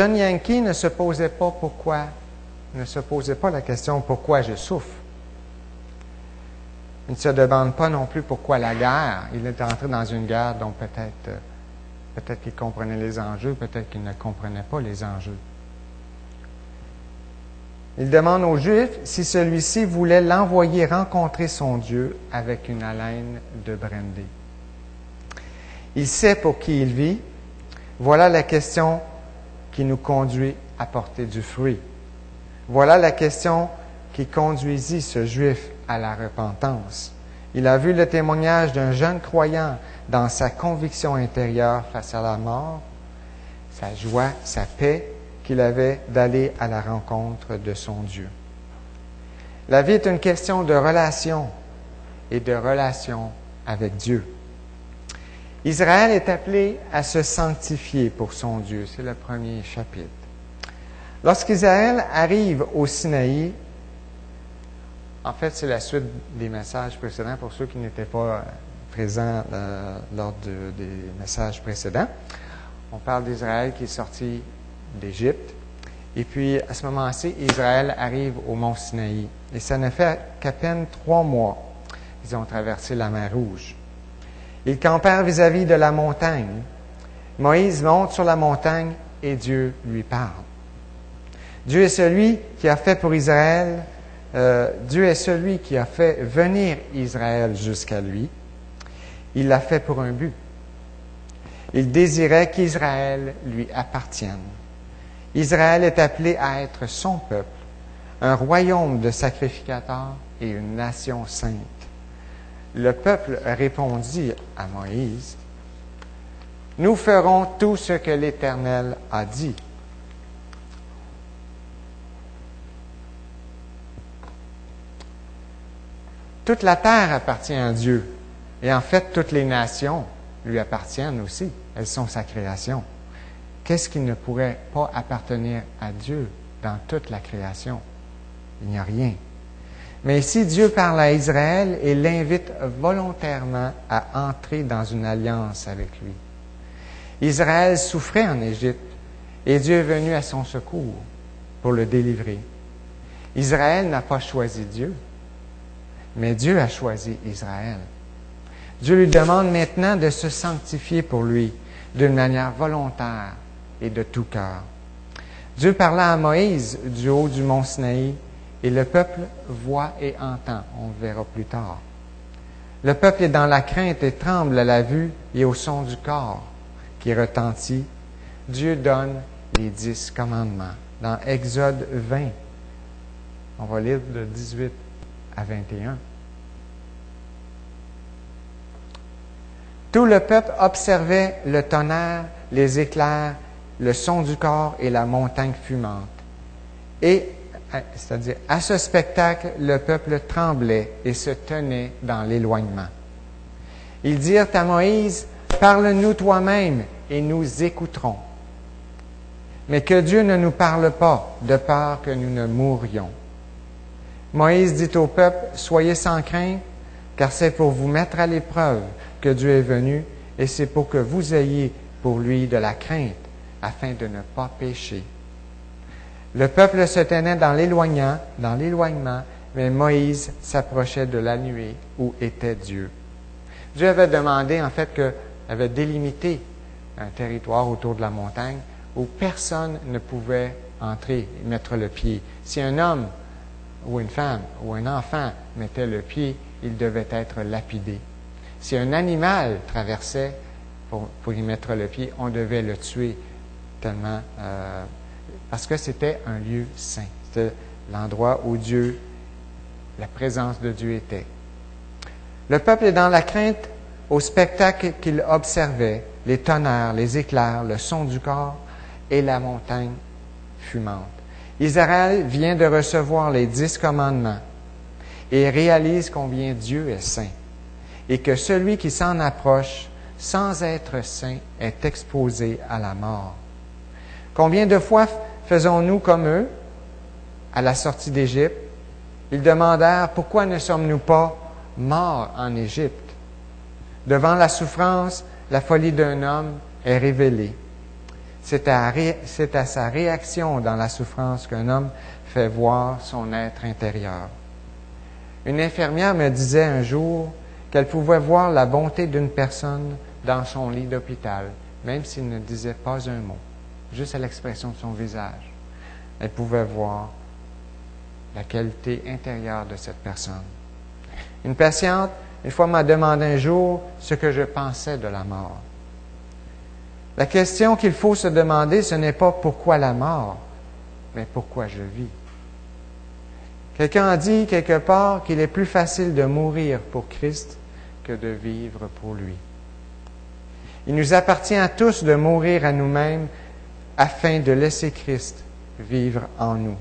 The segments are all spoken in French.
John Yankee ne se posait pas la question pourquoi je souffre. Il ne se demande pas non plus pourquoi la guerre. Il est entré dans une guerre dont peut-être qu'il comprenait les enjeux, peut-être qu'il ne comprenait pas les enjeux. Il demande aux Juifs si celui-ci voulait l'envoyer rencontrer son Dieu avec une haleine de brindée. Il sait pour qui il vit. Voilà la question qui nous conduit à porter du fruit. Voilà la question qui conduisit ce Juif à la repentance. Il a vu le témoignage d'un jeune croyant dans sa conviction intérieure face à la mort, sa joie, sa paix qu'il avait d'aller à la rencontre de son Dieu. La vie est une question de relation et de relation avec Dieu. Israël est appelé à se sanctifier pour son Dieu. C'est le premier chapitre. Lorsqu'Israël arrive au Sinaï, en fait, c'est la suite des messages précédents pour ceux qui n'étaient pas présents lors des messages précédents. On parle d'Israël qui est sorti d'Égypte. Et puis, à ce moment-ci, Israël arrive au mont Sinaï. Et ça ne fait qu'à peine 3 mois. Ils ont traversé la mer Rouge. Ils campèrent vis-à-vis de la montagne. Moïse monte sur la montagne et Dieu lui parle. Dieu est celui qui a fait pour Israël, Dieu est celui qui a fait venir Israël jusqu'à lui. Il l'a fait pour un but. Il désirait qu'Israël lui appartienne. Israël est appelé à être son peuple, un royaume de sacrificateurs et une nation sainte. Le peuple répondit à Moïse, « Nous ferons tout ce que l'Éternel a dit. » Toute la terre appartient à Dieu. Et en fait, toutes les nations lui appartiennent aussi. Elles sont sa création. Qu'est-ce qui ne pourrait pas appartenir à Dieu dans toute la création? Il n'y a rien. Mais ici, Dieu parle à Israël et l'invite volontairement à entrer dans une alliance avec lui. Israël souffrait en Égypte et Dieu est venu à son secours pour le délivrer. Israël n'a pas choisi Dieu, mais Dieu a choisi Israël. Dieu lui demande maintenant de se sanctifier pour lui d'une manière volontaire et de tout cœur. Dieu parla à Moïse du haut du mont Sinaï et le peuple voit et entend. On le verra plus tard. Le peuple est dans la crainte et tremble à la vue et au son du corps qui retentit. Dieu donne les 10 commandements. Dans Exode 20, on va lire de 18 à 21. Tout le peuple observait le tonnerre, les éclairs, le son du corps et la montagne fumante. C'est-à-dire, à ce spectacle, le peuple tremblait et se tenait dans l'éloignement. Ils dirent à Moïse, « Parle-nous toi-même et nous écouterons. » Mais que Dieu ne nous parle pas, de peur que nous ne mourions. Moïse dit au peuple, « Soyez sans crainte, car c'est pour vous mettre à l'épreuve que Dieu est venu, et c'est pour que vous ayez pour lui de la crainte, afin de ne pas pécher. » Le peuple se tenait dans l'éloignement, mais Moïse s'approchait de la nuée où était Dieu. Dieu avait demandé, en fait, avait délimité un territoire autour de la montagne où personne ne pouvait entrer et mettre le pied. Si un homme ou une femme ou un enfant mettait le pied, il devait être lapidé. Si un animal traversait pour y mettre le pied, on devait le tuer tellement... parce que c'était un lieu saint. C'était l'endroit où Dieu, la présence de Dieu était. Le peuple est dans la crainte au spectacle qu'il observait, les tonnerres, les éclairs, le son du corps et la montagne fumante. Israël vient de recevoir les 10 commandements et réalise combien Dieu est saint et que celui qui s'en approche sans être saint est exposé à la mort. Combien de fois faisons-nous comme eux, à la sortie d'Égypte? Ils demandèrent, pourquoi ne sommes-nous pas morts en Égypte? Devant la souffrance, la folie d'un homme est révélée. C'est à sa réaction dans la souffrance qu'un homme fait voir son être intérieur. Une infirmière me disait un jour qu'elle pouvait voir la bonté d'une personne dans son lit d'hôpital, même s'il ne disait pas un mot, juste à l'expression de son visage. Elle pouvait voir la qualité intérieure de cette personne. Une patiente, une fois, m'a demandé un jour ce que je pensais de la mort. La question qu'il faut se demander, ce n'est pas pourquoi la mort, mais pourquoi je vis. Quelqu'un a dit quelque part qu'il est plus facile de mourir pour Christ que de vivre pour lui. Il nous appartient à tous de mourir à nous-mêmes afin de laisser Christ vivre en nous.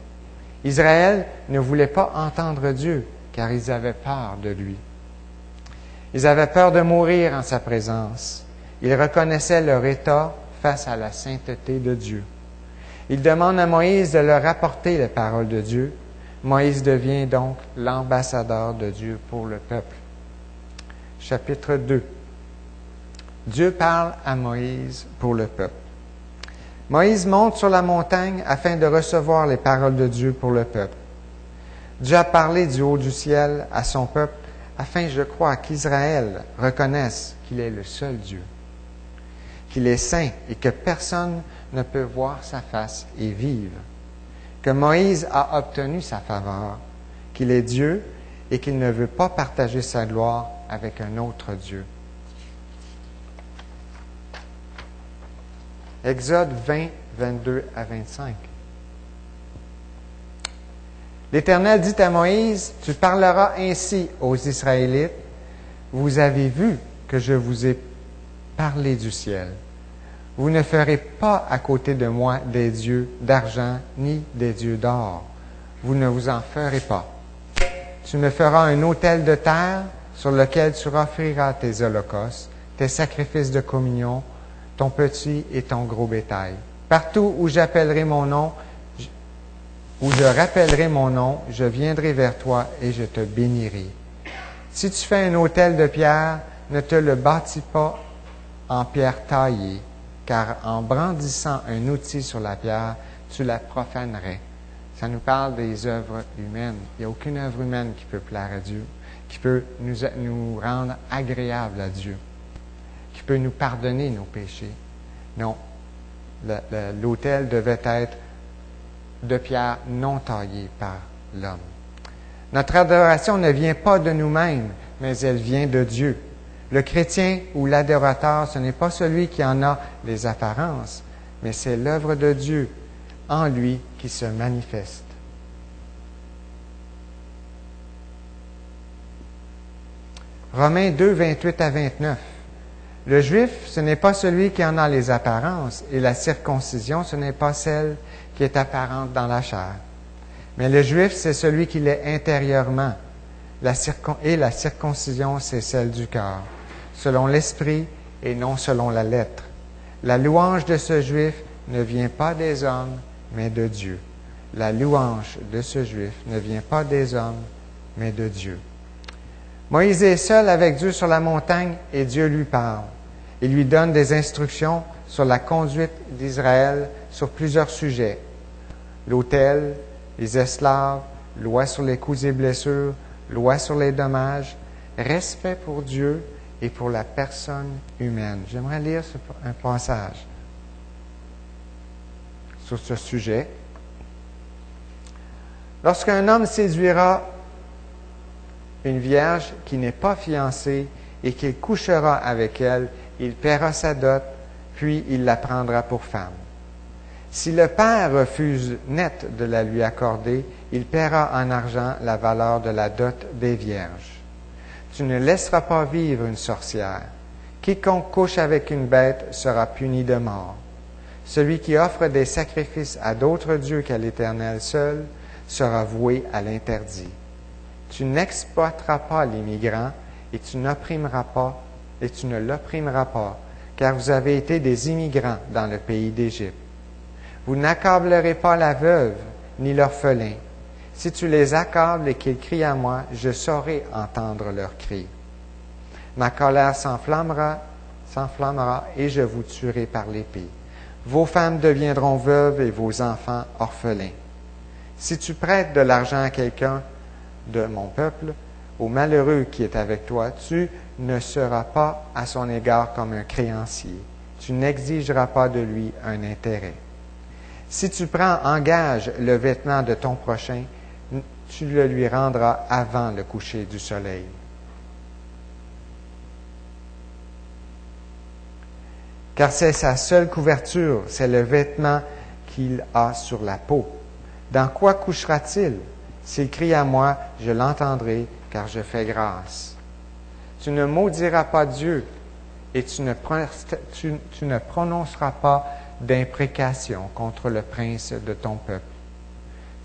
Israël ne voulait pas entendre Dieu car ils avaient peur de lui. Ils avaient peur de mourir en sa présence. Ils reconnaissaient leur état face à la sainteté de Dieu. Ils demandent à Moïse de leur apporter les paroles de Dieu. Moïse devient donc l'ambassadeur de Dieu pour le peuple. Chapitre 2. Dieu parle à Moïse pour le peuple. Moïse monte sur la montagne afin de recevoir les paroles de Dieu pour le peuple. Dieu a parlé du haut du ciel à son peuple afin, je crois, qu'Israël reconnaisse qu'il est le seul Dieu, qu'il est saint et que personne ne peut voir sa face et vivre, que Moïse a obtenu sa faveur, qu'il est Dieu et qu'il ne veut pas partager sa gloire avec un autre Dieu. Exode 20, 22 à 25. L'Éternel dit à Moïse, « Tu parleras ainsi aux Israélites, vous avez vu que je vous ai parlé du ciel. Vous ne ferez pas à côté de moi des dieux d'argent ni des dieux d'or. Vous ne vous en ferez pas. Tu me feras un autel de terre sur lequel tu offriras tes holocaustes, tes sacrifices de communion, ton petit et ton gros bétail. Partout où j'appellerai mon nom, où je rappellerai mon nom, je viendrai vers toi et je te bénirai. Si tu fais un autel de pierre, ne te le bâtis pas en pierre taillée, car en brandissant un outil sur la pierre, tu la profanerais. » Ça nous parle des œuvres humaines. Il n'y a aucune œuvre humaine qui peut plaire à Dieu, qui peut nous rendre agréables à Dieu, qui peut nous pardonner nos péchés. Non, l'autel devait être de pierre non taillée par l'homme. Notre adoration ne vient pas de nous-mêmes, mais elle vient de Dieu. Le chrétien ou l'adorateur, ce n'est pas celui qui en a les apparences, mais c'est l'œuvre de Dieu en lui qui se manifeste. Romains 2, 28 à 29. Le juif, ce n'est pas celui qui en a les apparences, et la circoncision, ce n'est pas celle qui est apparente dans la chair. Mais le juif, c'est celui qui l'est intérieurement, et la circoncision, c'est celle du cœur, selon l'esprit et non selon la lettre. La louange de ce juif ne vient pas des hommes, mais de Dieu. La louange de ce juif ne vient pas des hommes, mais de Dieu. Moïse est seul avec Dieu sur la montagne et Dieu lui parle. Il lui donne des instructions sur la conduite d'Israël sur plusieurs sujets. L'autel, les esclaves, loi sur les coups et blessures, loi sur les dommages, respect pour Dieu et pour la personne humaine. J'aimerais lire un passage sur ce sujet. Lorsqu'un homme séduira une vierge qui n'est pas fiancée et qu'il couchera avec elle, il paiera sa dot, puis il la prendra pour femme. Si le père refuse net de la lui accorder, il paiera en argent la valeur de la dot des vierges. Tu ne laisseras pas vivre une sorcière. Quiconque couche avec une bête sera puni de mort. Celui qui offre des sacrifices à d'autres dieux qu'à l'Éternel seul sera voué à l'interdit. Tu n'exploiteras pas l'immigrant et tu ne l'opprimeras pas, car vous avez été des immigrants dans le pays d'Égypte. Vous n'accablerez pas la veuve ni l'orphelin. Si tu les accables et qu'ils crient à moi, je saurai entendre leurs cris. Ma colère s'enflammera et je vous tuerai par l'épée. Vos femmes deviendront veuves et vos enfants orphelins. Si tu prêtes de l'argent à quelqu'un de mon peuple, au malheureux qui est avec toi, tu ne seras pas à son égard comme un créancier. Tu n'exigeras pas de lui un intérêt. Si tu prends en gage le vêtement de ton prochain, tu le lui rendras avant le coucher du soleil. Car c'est sa seule couverture, c'est le vêtement qu'il a sur la peau. Dans quoi couchera-t-il? S'il crie à moi, je l'entendrai, car je fais grâce. Tu ne maudiras pas Dieu, et tu ne prononceras pas d'imprécation contre le prince de ton peuple.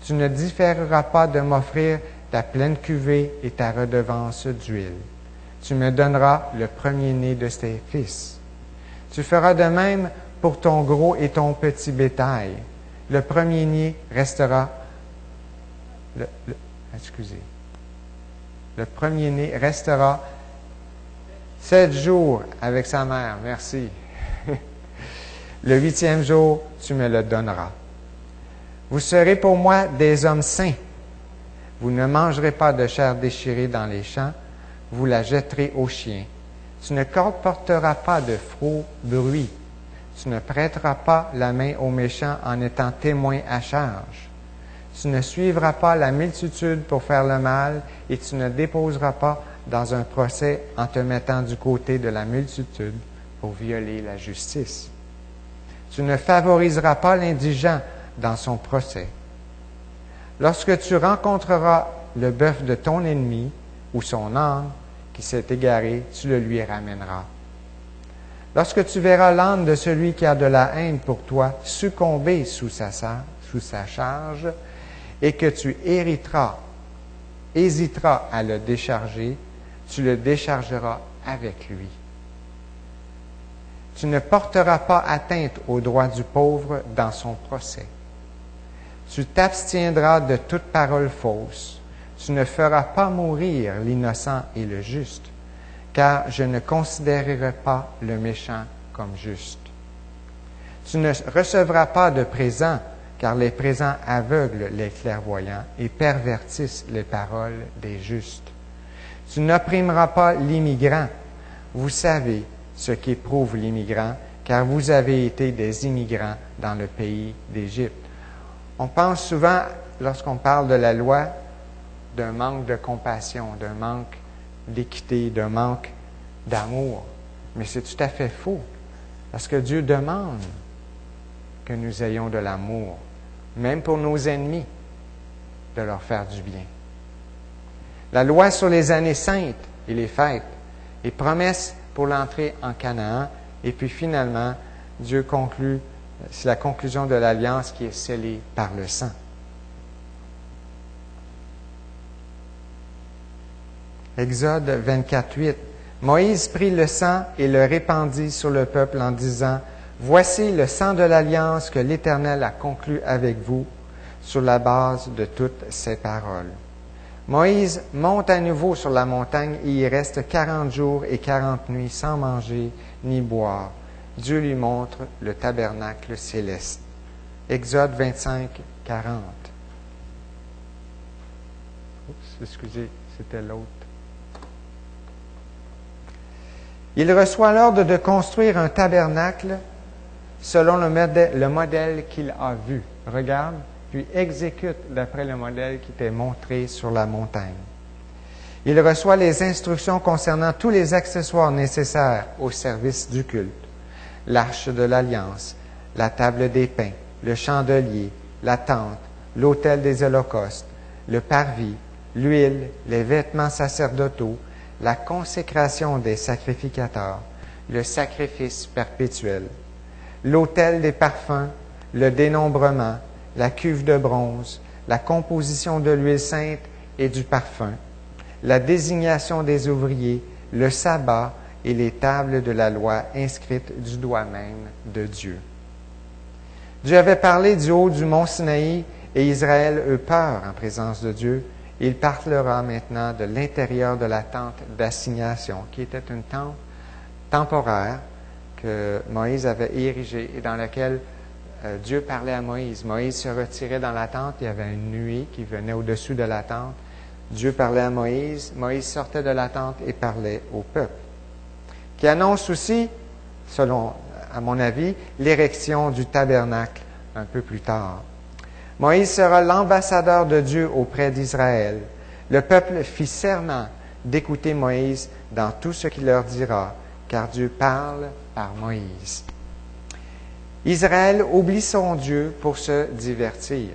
Tu ne différeras pas de m'offrir ta pleine cuvée et ta redevance d'huile. Tu me donneras le premier-né de tes fils. Tu feras de même pour ton gros et ton petit bétail. Le premier-né restera... Le premier-né restera 7 jours avec sa mère. Merci. Le 8e jour, tu me le donneras. Vous serez pour moi des hommes saints. Vous ne mangerez pas de chair déchirée dans les champs. Vous la jetterez aux chiens. Tu ne colporteras pas de faux bruit. Tu ne prêteras pas la main aux méchants en étant témoin à charge. Tu ne suivras pas la multitude pour faire le mal et tu ne déposeras pas dans un procès en te mettant du côté de la multitude pour violer la justice. Tu ne favoriseras pas l'indigent dans son procès. Lorsque tu rencontreras le bœuf de ton ennemi ou son âne qui s'est égaré, tu le lui ramèneras. Lorsque tu verras l'âne de celui qui a de la haine pour toi succomber sous sa charge et que tu hésiteras à le décharger, tu le déchargeras avec lui. Tu ne porteras pas atteinte aux droits du pauvre dans son procès. Tu t'abstiendras de toute parole fausse. Tu ne feras pas mourir l'innocent et le juste, car je ne considérerai pas le méchant comme juste. Tu ne recevras pas de présents, car les présents aveuglent les clairvoyants et pervertissent les paroles des justes. Tu n'opprimeras pas l'immigrant. Vous savez ce qu'éprouve l'immigrant, car vous avez été des immigrants dans le pays d'Égypte. On pense souvent, lorsqu'on parle de la loi, d'un manque de compassion, d'un manque d'équité, d'un manque d'amour. Mais c'est tout à fait faux, parce que Dieu demande que nous ayons de l'amour, même pour nos ennemis, de leur faire du bien. La loi sur les années saintes et les fêtes, les promesses pour l'entrée en Canaan, et puis finalement, Dieu conclut, c'est la conclusion de l'alliance qui est scellée par le sang. Exode 24:8. Moïse prit le sang et le répandit sur le peuple en disant, « Voici le sang de l'alliance que l'Éternel a conclu avec vous sur la base de toutes ces paroles. » Moïse monte à nouveau sur la montagne et y reste 40 jours et 40 nuits sans manger ni boire. Dieu lui montre le tabernacle céleste. Exode 25:40. Excusez, c'était l'autre. Il reçoit l'ordre de construire un tabernacle selon le modèle qu'il a vu. Regarde, puis exécute d'après le modèle qui t'est montré sur la montagne. Il reçoit les instructions concernant tous les accessoires nécessaires au service du culte. L'arche de l'Alliance, la table des pains, le chandelier, la tente, l'autel des holocaustes, le parvis, l'huile, les vêtements sacerdotaux, la consécration des sacrificateurs, le sacrifice perpétuel, l'autel des parfums, le dénombrement, la cuve de bronze, la composition de l'huile sainte et du parfum, la désignation des ouvriers, le sabbat et les tables de la loi inscrites du doigt même de Dieu. Dieu avait parlé du haut du mont Sinaï et Israël eut peur en présence de Dieu. Il parlera maintenant de l'intérieur de la tente d'assignation, qui était une tente temporaire que Moïse avait érigée et dans laquelle Dieu parlait à Moïse. Moïse se retirait dans la tente, il y avait une nuée qui venait au-dessus de la tente. Dieu parlait à Moïse. Moïse sortait de la tente et parlait au peuple. Qui annonce aussi, selon, à mon avis, l'érection du tabernacle un peu plus tard. Moïse sera l'ambassadeur de Dieu auprès d'Israël. Le peuple fit serment d'écouter Moïse dans tout ce qu'il leur dira, car Dieu parle par Moïse. Israël oublie son Dieu pour se divertir.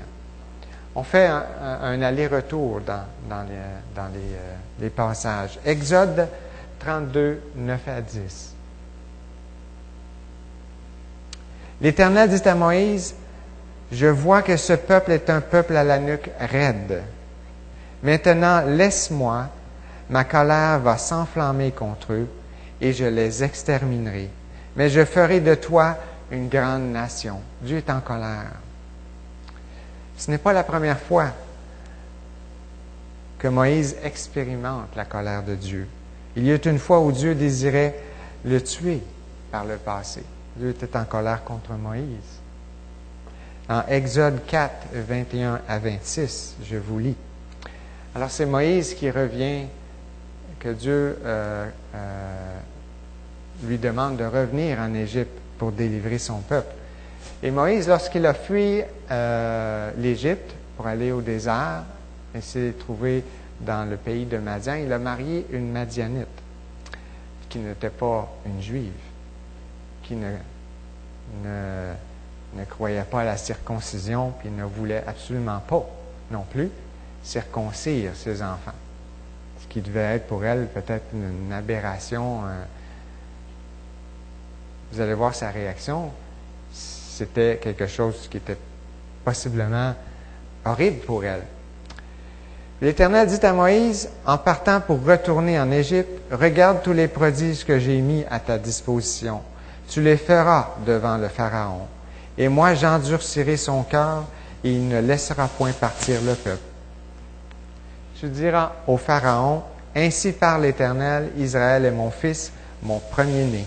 On fait un aller-retour dans les passages. Exode 32, 9 à 10. L'Éternel dit à Moïse, « Je vois que ce peuple est un peuple à la nuque raide. Maintenant, laisse-moi, ma colère va s'enflammer contre eux, et je les exterminerai. Mais je ferai de toi une grande nation. » Dieu est en colère. Ce n'est pas la première fois que Moïse expérimente la colère de Dieu. Il y a une fois où Dieu désirait le tuer par le passé. Dieu était en colère contre Moïse. En Exode 4, 21 à 26, je vous lis. Alors c'est Moïse qui revient, que Dieu lui demande de revenir en Égypte pour délivrer son peuple. Et Moïse, lorsqu'il a fui l'Égypte pour aller au désert, et s'est trouvé dans le pays de Madian, il a marié une Madianite, qui n'était pas une Juive, qui ne croyait pas à la circoncision, puis ne voulait absolument pas, non plus, circoncire ses enfants. Ce qui devait être pour elle peut-être une aberration. Vous allez voir sa réaction. C'était quelque chose qui était possiblement horrible pour elle. L'Éternel dit à Moïse, en partant pour retourner en Égypte, « Regarde tous les prodiges que j'ai mis à ta disposition. Tu les feras devant le Pharaon. Et moi, j'endurcirai son cœur, et il ne laissera point partir le peuple. Tu diras au Pharaon, « Ainsi parle l'Éternel, Israël est mon fils, mon premier-né.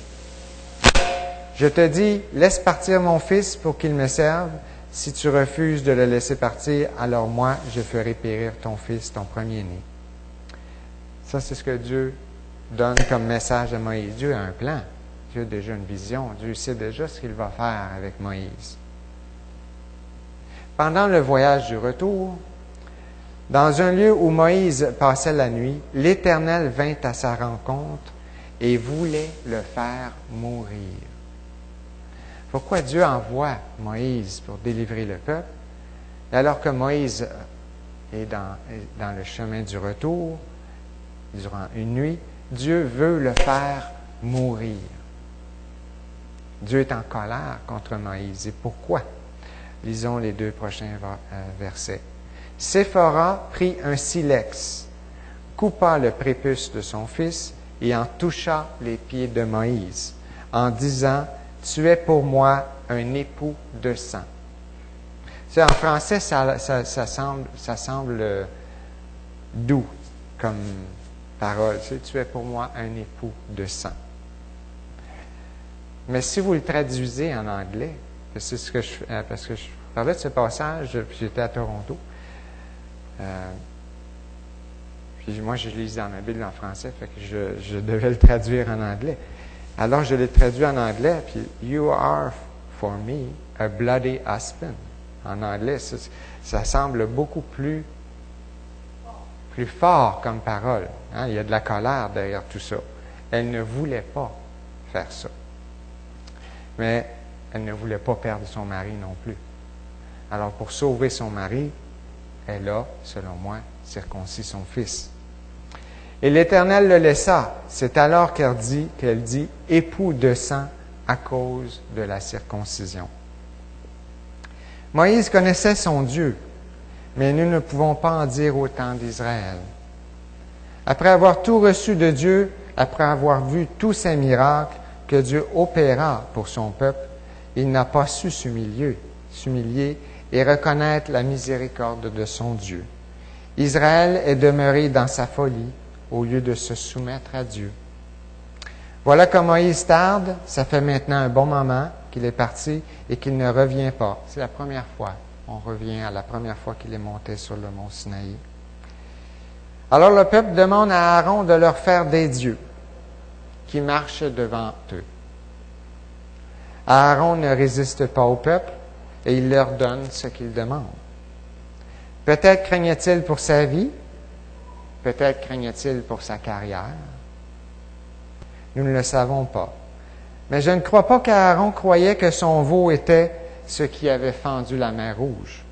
Je te dis, laisse partir mon fils pour qu'il me serve. Si tu refuses de le laisser partir, alors moi, je ferai périr ton fils, ton premier-né. » Ça, c'est ce que Dieu donne comme message à Moïse. Dieu a un plan. Dieu a déjà une vision. Dieu sait déjà ce qu'il va faire avec Moïse. Pendant le voyage du retour, dans un lieu où Moïse passait la nuit, l'Éternel vint à sa rencontre et voulait le faire mourir. Pourquoi Dieu envoie Moïse pour délivrer le peuple? Alors que Moïse est dans le chemin du retour, durant une nuit, Dieu veut le faire mourir. Dieu est en colère contre Moïse. Et pourquoi? Lisons les 2 prochains versets. Séphora prit un silex, coupa le prépuce de son fils et en toucha les pieds de Moïse, en disant, « Tu es pour moi un époux de sang. » Tu sais, en français, ça semble doux comme parole. Tu sais, « Tu es pour moi un époux de sang. » Mais si vous le traduisez en anglais, c'est ce que parce que je parlais de ce passage, puis j'étais à Toronto. Puis moi, je lis dans ma Bible en français, fait que je devais le traduire en anglais. Alors, je l'ai traduit en anglais, puis « You are for me a bloody husband ». En anglais, ça semble beaucoup plus fort comme parole. Hein? Il y a de la colère derrière tout ça. Elle ne voulait pas faire ça. Mais elle ne voulait pas perdre son mari non plus. Alors, pour sauver son mari, elle a, selon moi, circoncis son fils. Et l'Éternel le laissa. C'est alors qu'elle dit, « Époux de sang à cause de la circoncision. » Moïse connaissait son Dieu, mais nous ne pouvons pas en dire autant d'Israël. Après avoir tout reçu de Dieu, après avoir vu tous ces miracles que Dieu opéra pour son peuple, il n'a pas su s'humilier et reconnaître la miséricorde de son Dieu. Israël est demeuré dans sa folie au lieu de se soumettre à Dieu. Voilà que Moïse tarde, ça fait maintenant un bon moment, qu'il est parti et qu'il ne revient pas. C'est la première fois. On revient à la première fois qu'il est monté sur le mont Sinaï. Alors le peuple demande à Aaron de leur faire des dieux qui marchent devant eux. Aaron ne résiste pas au peuple et il leur donne ce qu'ils demandent. Peut-être craignait-il pour sa vie, peut-être craignait-il pour sa carrière. Nous ne le savons pas. Mais je ne crois pas qu'Aaron croyait que son veau était ce qui avait fendu la mer Rouge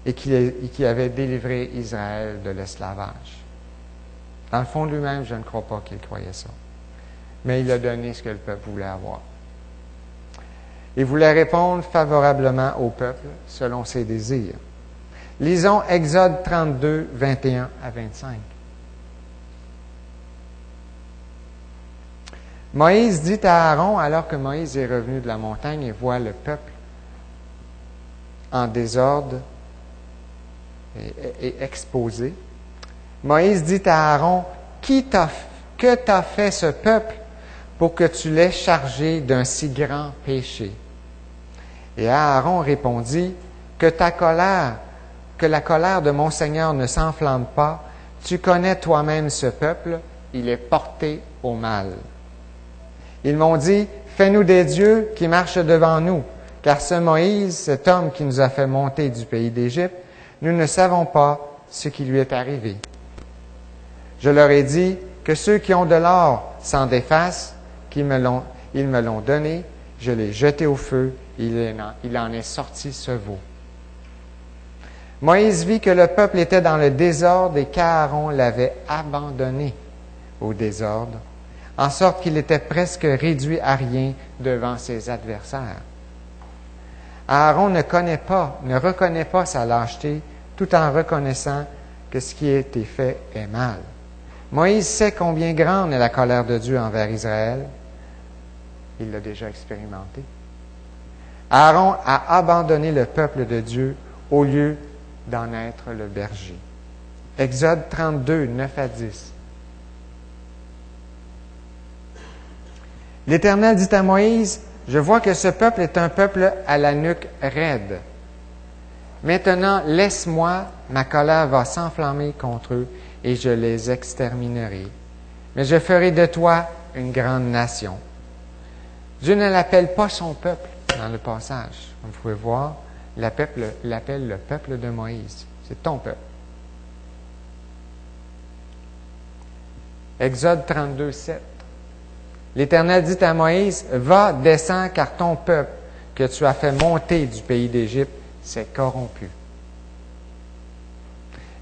et qui avait délivré Israël de l'esclavage. Dans le fond de lui-même, je ne crois pas qu'il croyait ça. Mais il a donné ce que le peuple voulait avoir. Il voulait répondre favorablement au peuple selon ses désirs. Lisons Exode 32, 21 à 25. Moïse dit à Aaron, alors que Moïse est revenu de la montagne et voit le peuple en désordre et exposé, Moïse dit à Aaron, que t'a fait ce peuple pour que tu l'aies chargé d'un si grand péché? Et Aaron répondit, que la colère de mon Seigneur ne s'enflamme pas, tu connais toi-même ce peuple, il est porté au mal. Ils m'ont dit, fais-nous des dieux qui marchent devant nous, car ce Moïse, cet homme qui nous a fait monter du pays d'Égypte, nous ne savons pas ce qui lui est arrivé. Je leur ai dit que ceux qui ont de l'or s'en défassent, ils me l'ont donné, je l'ai jeté au feu, il en est sorti ce veau. Moïse vit que le peuple était dans le désordre et qu'Aaron l'avait abandonné au désordre, en sorte qu'il était presque réduit à rien devant ses adversaires. Aaron ne reconnaît pas sa lâcheté, tout en reconnaissant que ce qui a été fait est mal. Moïse sait combien grande est la colère de Dieu envers Israël. Il l'a déjà expérimenté. Aaron a abandonné le peuple de Dieu au lieu d'en être le berger. Exode 32, 9 à 10. L'Éternel dit à Moïse, « Je vois que ce peuple est un peuple à la nuque raide. Maintenant, laisse-moi, ma colère va s'enflammer contre eux et je les exterminerai. Mais je ferai de toi une grande nation. » Dieu ne l'appelle pas son peuple dans le passage. Comme vous pouvez voir, il l'appelle le peuple de Moïse. C'est ton peuple. Exode 32, 7. L'Éternel dit à Moïse, « Va, descends, car ton peuple que tu as fait monter du pays d'Égypte s'est corrompu. »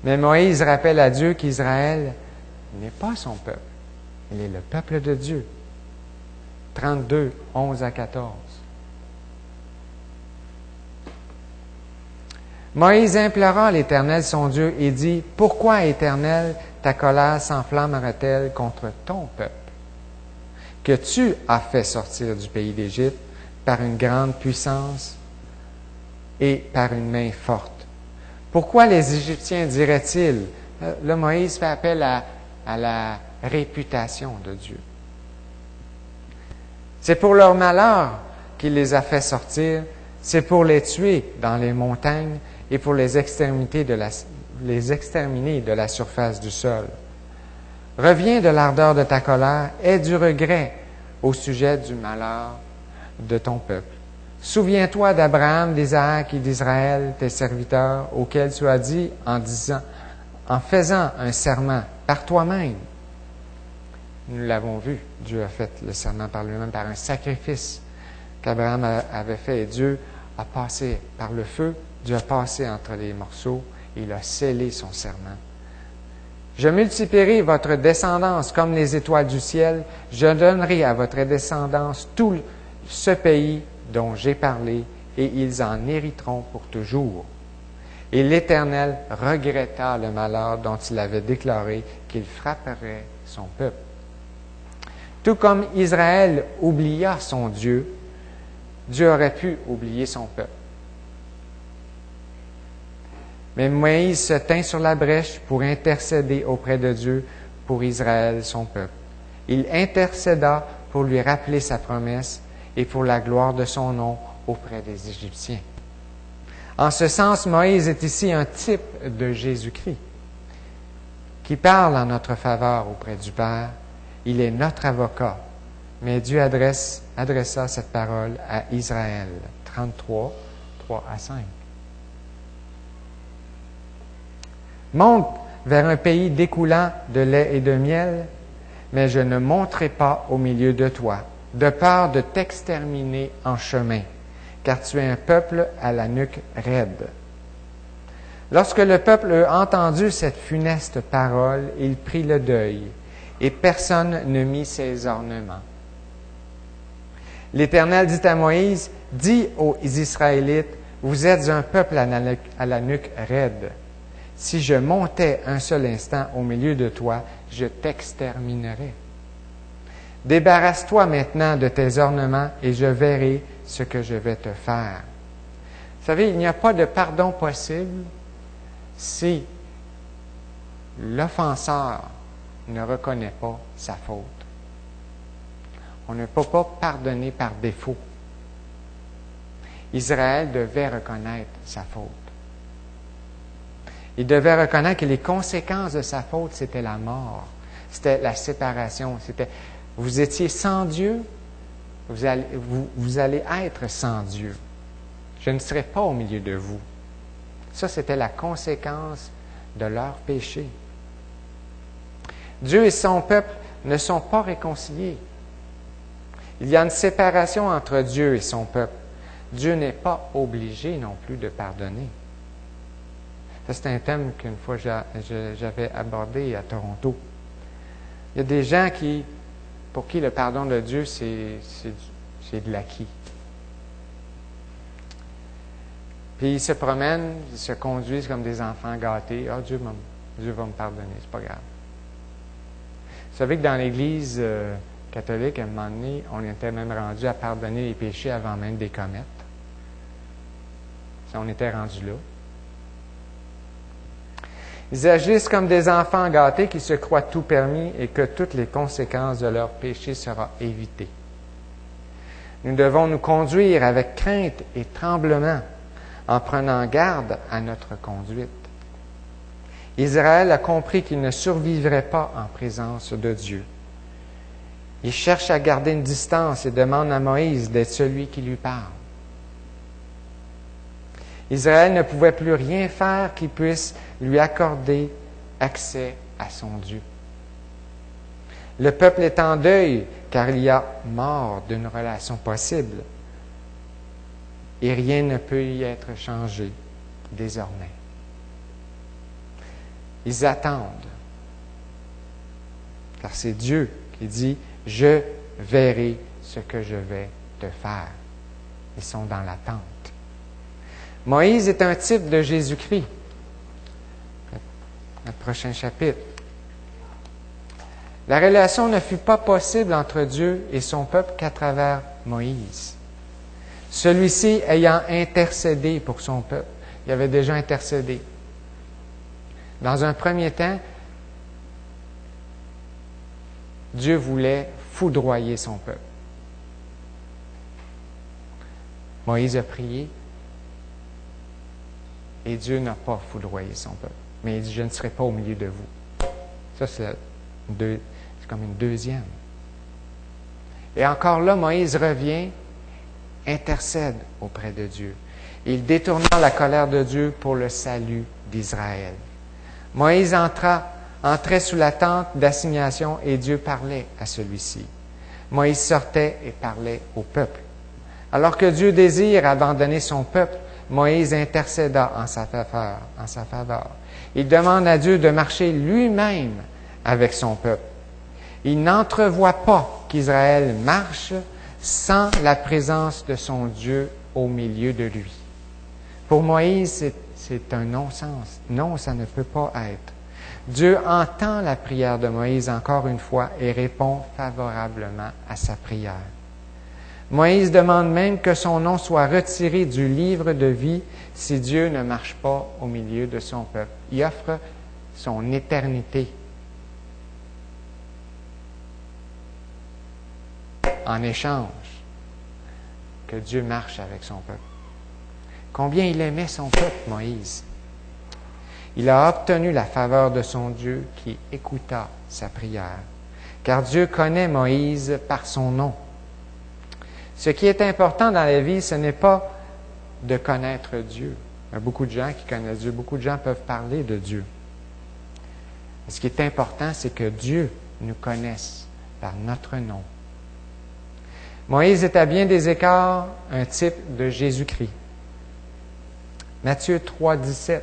Mais Moïse rappelle à Dieu qu'Israël n'est pas son peuple. Il est le peuple de Dieu. 32, 11 à 14. Moïse implora l'Éternel son Dieu et dit, « Pourquoi, Éternel, ta colère s'enflammera-t-elle contre ton peuple, que tu as fait sortir du pays d'Égypte par une grande puissance et par une main forte? Pourquoi les Égyptiens diraient-ils, » là, Moïse fait appel à la réputation de Dieu. C'est pour leur malheur qu'il les a fait sortir, c'est pour les tuer dans les montagnes et pour les exterminer de la surface du sol. Reviens de l'ardeur de ta colère, aie du regret au sujet du malheur de ton peuple. Souviens-toi d'Abraham, d'Isaac et d'Israël, tes serviteurs, auxquels tu as dit en faisant un serment par toi-même. Nous l'avons vu, Dieu a fait le serment par lui-même, par un sacrifice qu'Abraham avait fait. Et Dieu a passé par le feu, Dieu a passé entre les morceaux et il a scellé son serment. Je multiplierai votre descendance comme les étoiles du ciel. Je donnerai à votre descendance tout ce pays dont j'ai parlé, et ils en hériteront pour toujours. Et l'Éternel regretta le malheur dont il avait déclaré qu'il frapperait son peuple. Tout comme Israël oublia son Dieu, Dieu aurait pu oublier son peuple. Mais Moïse se tint sur la brèche pour intercéder auprès de Dieu pour Israël, son peuple. Il intercéda pour lui rappeler sa promesse et pour la gloire de son nom auprès des Égyptiens. En ce sens, Moïse est ici un type de Jésus-Christ qui parle en notre faveur auprès du Père. Il est notre avocat. Mais Dieu adressa cette parole à Israël. 33, 3 à 5. Monte vers un pays découlant de lait et de miel, mais je ne monterai pas au milieu de toi, de peur de t'exterminer en chemin, car tu es un peuple à la nuque raide. Lorsque le peuple eut entendu cette funeste parole, il prit le deuil, et personne ne mit ses ornements. L'Éternel dit à Moïse, « Dis aux Israélites, vous êtes un peuple à la nuque raide. Si je montais un seul instant au milieu de toi, je t'exterminerais. Débarrasse-toi maintenant de tes ornements et je verrai ce que je vais te faire. » Vous savez, il n'y a pas de pardon possible si l'offenseur ne reconnaît pas sa faute. On ne peut pas pardonner par défaut. Israël devait reconnaître sa faute. Il devait reconnaître que les conséquences de sa faute, c'était la mort, c'était la séparation, c'était vous étiez sans Dieu, vous allez être sans Dieu. Je ne serai pas au milieu de vous. Ça, c'était la conséquence de leur péché. Dieu et son peuple ne sont pas réconciliés. Il y a une séparation entre Dieu et son peuple. Dieu n'est pas obligé non plus de pardonner. Ça, c'est un thème qu'une fois j'avais abordé à Toronto. Il y a des gens pour qui le pardon de Dieu, c'est de l'acquis. Puis ils se promènent, ils se conduisent comme des enfants gâtés. « Ah, Dieu va me pardonner, c'est pas grave. » Vous savez que dans l'Église catholique, à un moment donné, on était même rendu à pardonner les péchés avant même des comètes. Ça, on était rendu là. Ils agissent comme des enfants gâtés qui se croient tout permis et que toutes les conséquences de leur péché seront évitées. Nous devons nous conduire avec crainte et tremblement en prenant garde à notre conduite. Israël a compris qu'il ne survivrait pas en présence de Dieu. Il cherche à garder une distance et demande à Moïse d'être celui qui lui parle. Israël ne pouvait plus rien faire qui puisse lui accorder accès à son Dieu. Le peuple est en deuil car il y a mort d'une relation possible et rien ne peut y être changé désormais. Ils attendent, car c'est Dieu qui dit « Je verrai ce que je vais te faire ». Ils sont dans l'attente. Moïse est un type de Jésus-Christ. Notre prochain chapitre. La relation ne fut pas possible entre Dieu et son peuple qu'à travers Moïse. Celui-ci ayant intercédé pour son peuple. Il avait déjà intercédé. Dans un premier temps, Dieu voulait foudroyer son peuple. Moïse a prié et Dieu n'a pas foudroyé son peuple. Mais il dit, je ne serai pas au milieu de vous. Ça, c'est comme une deuxième. Et encore là, Moïse revient, intercède auprès de Dieu. Il détournant la colère de Dieu pour le salut d'Israël. Moïse entrait sous la tente d'assignation et Dieu parlait à celui-ci. Moïse sortait et parlait au peuple. Alors que Dieu désire abandonner son peuple, Moïse intercéda en sa faveur. Il demande à Dieu de marcher lui-même avec son peuple. Il n'entrevoit pas qu'Israël marche sans la présence de son Dieu au milieu de lui. Pour Moïse, c'est un non-sens. Non, ça ne peut pas être. Dieu entend la prière de Moïse encore une fois et répond favorablement à sa prière. Moïse demande même que son nom soit retiré du livre de vie si Dieu ne marche pas au milieu de son peuple. Il offre son éternité en échange. que Dieu marche avec son peuple. Combien il aimait son peuple, Moïse. Il a obtenu la faveur de son Dieu qui écouta sa prière. Car Dieu connaît Moïse par son nom. Ce qui est important dans la vie, ce n'est pas de connaître Dieu. Il y a beaucoup de gens qui connaissent Dieu. Beaucoup de gens peuvent parler de Dieu. Ce qui est important, c'est que Dieu nous connaisse par notre nom. Moïse est à bien des écarts un type de Jésus-Christ. Matthieu 3, 17.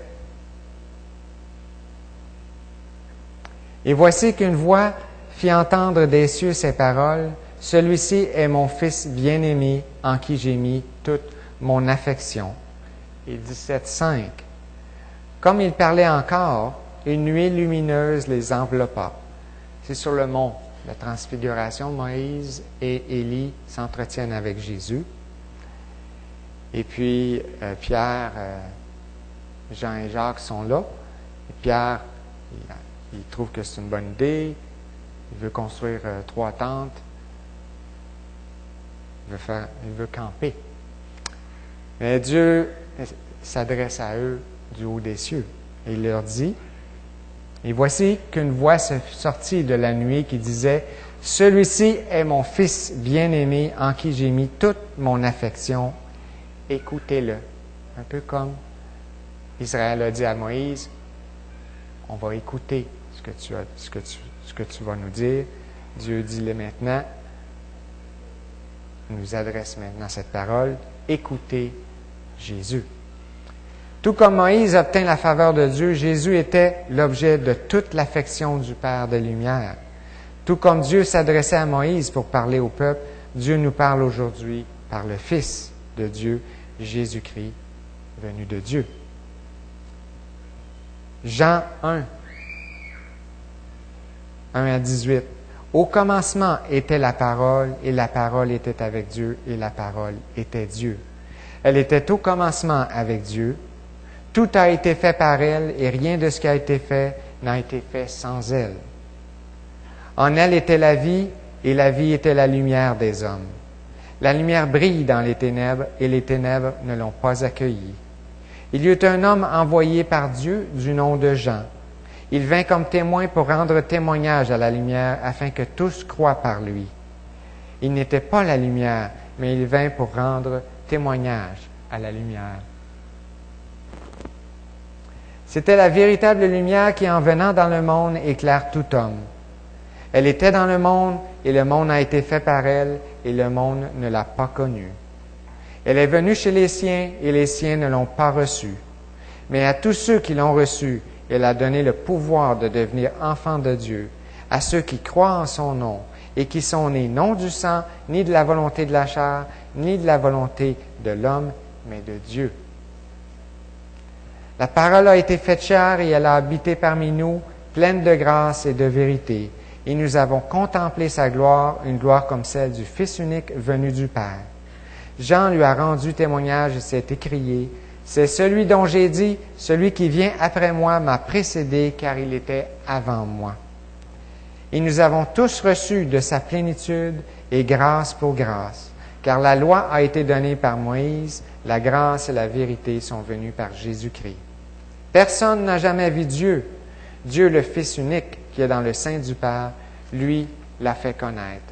Et voici qu'une voix fit entendre des cieux ces paroles. Celui-ci est mon Fils bien-aimé, en qui j'ai mis toute mon affection. Et 17, 5. Comme il parlait encore, une nuée lumineuse les enveloppa. C'est sur le mont de Transfiguration. Moïse et Élie s'entretiennent avec Jésus. Et puis, Pierre, Jean et Jacques sont là. Et Pierre, il trouve que c'est une bonne idée. Il veut construire 3 tentes. Il veut camper. Mais Dieu s'adresse à eux du haut des cieux. Et il leur dit, « Et voici qu'une voix sortit de la nuée qui disait, « Celui-ci est mon Fils bien-aimé, en qui j'ai mis toute mon affection. Écoutez-le. » Un peu comme Israël a dit à Moïse, « On va écouter ce que tu vas nous dire. » Dieu dit-le maintenant. Il nous adresse maintenant cette parole. Écoutez Jésus. Tout comme Moïse obtint la faveur de Dieu, Jésus était l'objet de toute l'affection du Père de lumière. Tout comme Dieu s'adressait à Moïse pour parler au peuple, Dieu nous parle aujourd'hui par le Fils de Dieu, Jésus-Christ, venu de Dieu. Jean 1, 1 à 18. Au commencement était la parole, et la parole était avec Dieu, et la parole était Dieu. Elle était au commencement avec Dieu. Tout a été fait par elle, et rien de ce qui a été fait n'a été fait sans elle. En elle était la vie, et la vie était la lumière des hommes. La lumière brille dans les ténèbres, et les ténèbres ne l'ont pas accueillie. Il y eut un homme envoyé par Dieu du nom de Jean. Il vint comme témoin pour rendre témoignage à la lumière, afin que tous croient par lui. Il n'était pas la lumière, mais il vint pour rendre témoignage à la lumière. C'était la véritable lumière qui, en venant dans le monde, éclaire tout homme. Elle était dans le monde, et le monde a été fait par elle, et le monde ne l'a pas connue. Elle est venue chez les siens, et les siens ne l'ont pas reçue. Mais à tous ceux qui l'ont reçue, elle a donné le pouvoir de devenir enfants de Dieu, à ceux qui croient en son nom, et qui sont nés non du sang, ni de la volonté de la chair, ni de la volonté de l'homme, mais de Dieu. La parole a été faite chair et elle a habité parmi nous, pleine de grâce et de vérité. Et nous avons contemplé sa gloire, une gloire comme celle du Fils unique venu du Père. Jean lui a rendu témoignage et s'est écrié, « C'est celui dont j'ai dit, celui qui vient après moi m'a précédé, car il était avant moi. » Et nous avons tous reçu de sa plénitude et grâce pour grâce, car la loi a été donnée par Moïse, la grâce et la vérité sont venues par Jésus-Christ. Personne n'a jamais vu Dieu. Dieu, le Fils unique, qui est dans le sein du Père, lui l'a fait connaître.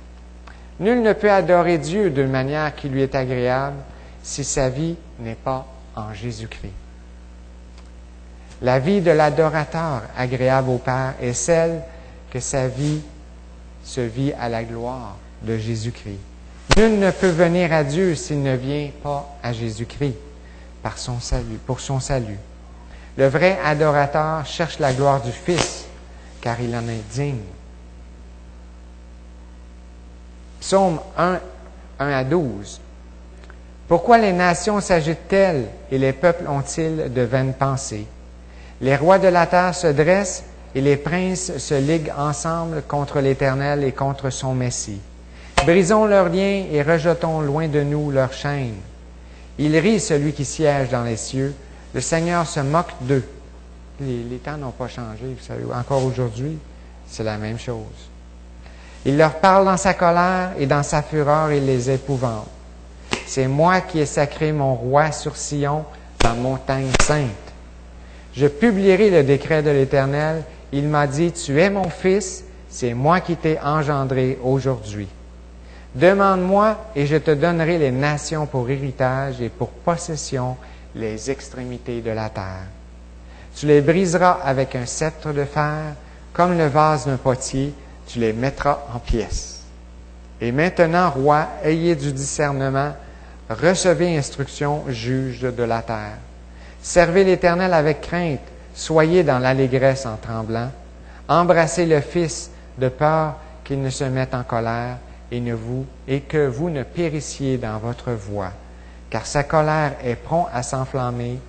Nul ne peut adorer Dieu d'une manière qui lui est agréable si sa vie n'est pas en Jésus-Christ. La vie de l'adorateur agréable au Père est celle que sa vie se vit à la gloire de Jésus-Christ. Nul ne peut venir à Dieu s'il ne vient pas à Jésus-Christ pour son salut. Le vrai adorateur cherche la gloire du Fils, car il en est digne. Psaume 1, 1 à 12. Pourquoi les nations s'agitent-elles et les peuples ont-ils de vaines pensées? Les rois de la terre se dressent et les princes se liguent ensemble contre l'Éternel et contre son Messie. Brisons leurs liens et rejetons loin de nous leurs chaînes. Il rit celui qui siège dans les cieux. Le Seigneur se moque d'eux. Les temps n'ont pas changé, vous savez. Encore aujourd'hui, c'est la même chose. Il leur parle dans sa colère et dans sa fureur, il les épouvante. c'est moi qui ai sacré mon roi sur Sion, ma montagne sainte. Je publierai le décret de l'Éternel. Il m'a dit, tu es mon fils, c'est moi qui t'ai engendré aujourd'hui. Demande-moi et je te donnerai les nations pour héritage et pour possession les extrémités de la terre. Tu les briseras avec un sceptre de fer, comme le vase d'un potier, tu les mettras en pièces. Et maintenant, roi, ayez du discernement, recevez instruction, juge de la terre. Servez l'Éternel avec crainte, soyez dans l'allégresse en tremblant. Embrassez le Fils de peur qu'il ne se mette en colère et que vous ne périssiez dans votre voie, car sa colère est prompt à s'enflammer.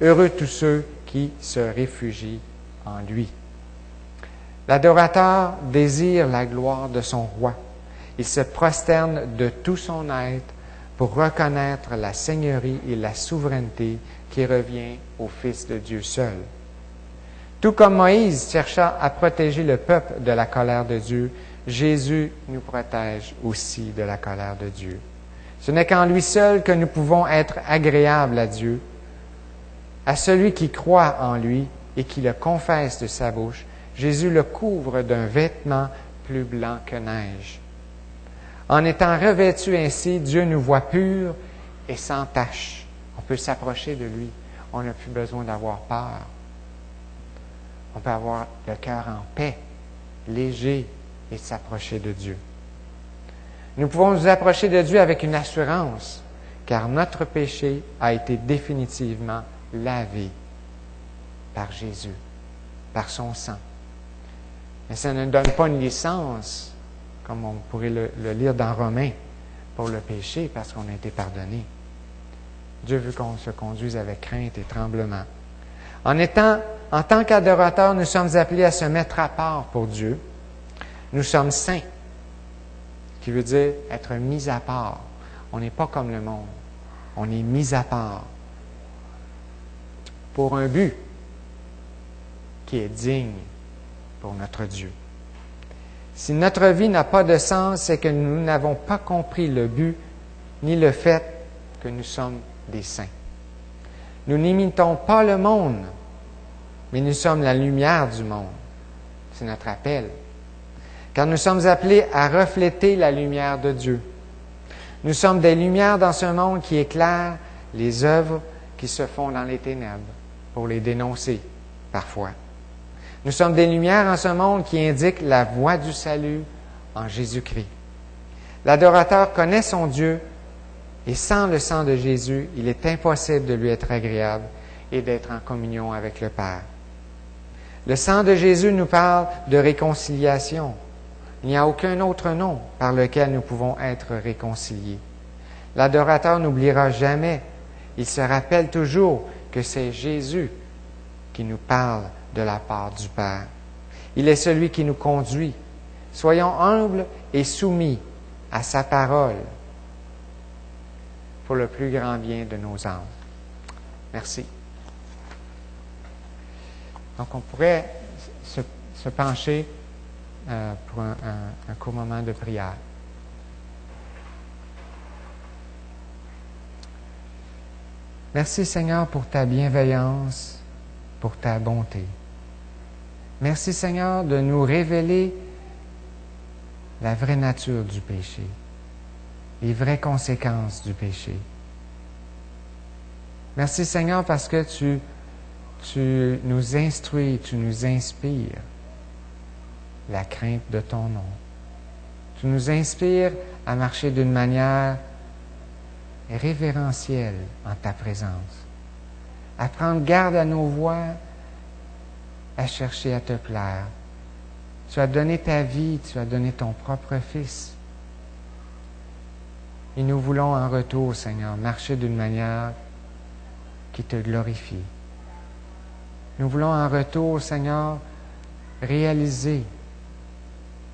Heureux tous ceux qui se réfugient en lui. L'adorateur désire la gloire de son roi. Il se prosterne de tout son être pour reconnaître la seigneurie et la souveraineté qui revient au Fils de Dieu seul. Tout comme Moïse chercha à protéger le peuple de la colère de Dieu, Jésus nous protège aussi de la colère de Dieu. Ce n'est qu'en lui seul que nous pouvons être agréables à Dieu. À celui qui croit en lui et qui le confesse de sa bouche, Jésus le couvre d'un vêtement plus blanc que neige. En étant revêtu ainsi, Dieu nous voit purs et sans tache. On peut s'approcher de lui. On n'a plus besoin d'avoir peur. On peut avoir le cœur en paix, léger, et s'approcher de Dieu. Nous pouvons nous approcher de Dieu avec une assurance, car notre péché a été définitivement lavé par Jésus, par son sang. Mais ça ne donne pas une licence, comme on pourrait le lire dans Romains, pour le péché, parce qu'on a été pardonné. Dieu veut qu'on se conduise avec crainte et tremblement. En tant qu'adorateurs, nous sommes appelés à se mettre à part pour Dieu. Nous sommes saints, qui veut dire être mis à part. On n'est pas comme le monde. On est mis à part pour un but qui est digne pour notre Dieu. Si notre vie n'a pas de sens, c'est que nous n'avons pas compris le but ni le fait que nous sommes des saints. Nous n'imitons pas le monde, mais nous sommes la lumière du monde. C'est notre appel. Car nous sommes appelés à refléter la lumière de Dieu. Nous sommes des lumières dans ce monde qui éclaire les œuvres qui se font dans les ténèbres, pour les dénoncer parfois. Nous sommes des lumières en ce monde qui indiquent la voie du salut en Jésus-Christ. L'adorateur connaît son Dieu et sans le sang de Jésus, il est impossible de lui être agréable et d'être en communion avec le Père. Le sang de Jésus nous parle de réconciliation. Il n'y a aucun autre nom par lequel nous pouvons être réconciliés. L'adorateur n'oubliera jamais. Il se rappelle toujours que c'est Jésus qui nous parle de la part du Père. Il est celui qui nous conduit. Soyons humbles et soumis à sa parole pour le plus grand bien de nos âmes. Merci. Donc, on pourrait se pencher pour un court moment de prière. Merci Seigneur pour ta bienveillance, pour ta bonté. Merci Seigneur de nous révéler la vraie nature du péché, les vraies conséquences du péché. Merci Seigneur parce que tu nous instruis, tu nous inspires la crainte de ton nom. Tu nous inspires à marcher d'une manière révérentielle en ta présence, à prendre garde à nos voies, à chercher à te plaire. Tu as donné ta vie, tu as donné ton propre Fils. Et nous voulons en retour, Seigneur, marcher d'une manière qui te glorifie. Nous voulons en retour, Seigneur, réaliser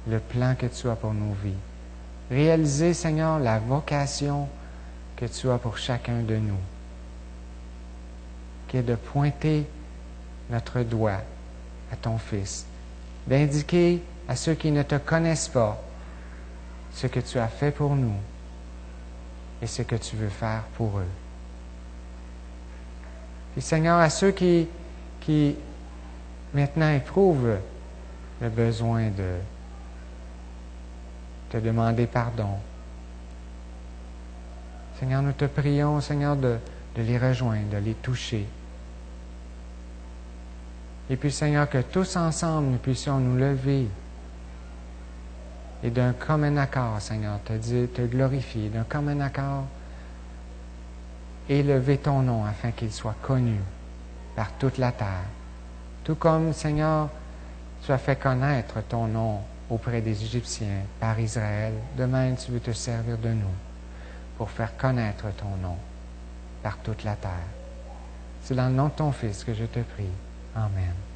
le plan que tu as pour nos vies. Réaliser, Seigneur, la vocation que tu as pour chacun de nous, qui est de pointer notre doigt à ton Fils, d'indiquer à ceux qui ne te connaissent pas ce que tu as fait pour nous, et ce que tu veux faire pour eux. Puis Seigneur, à ceux qui maintenant éprouvent le besoin de te demander pardon, Seigneur, nous te prions, Seigneur, de les rejoindre, de les toucher. Et puis, Seigneur, que tous ensemble, nous puissions nous lever et d'un commun accord, Seigneur, te glorifier, d'un commun accord, élever ton nom afin qu'il soit connu par toute la terre. Tout comme, Seigneur, tu as fait connaître ton nom auprès des Égyptiens par Israël, de même tu veux te servir de nous pour faire connaître ton nom par toute la terre. C'est dans le nom de ton Fils que je te prie. Amen.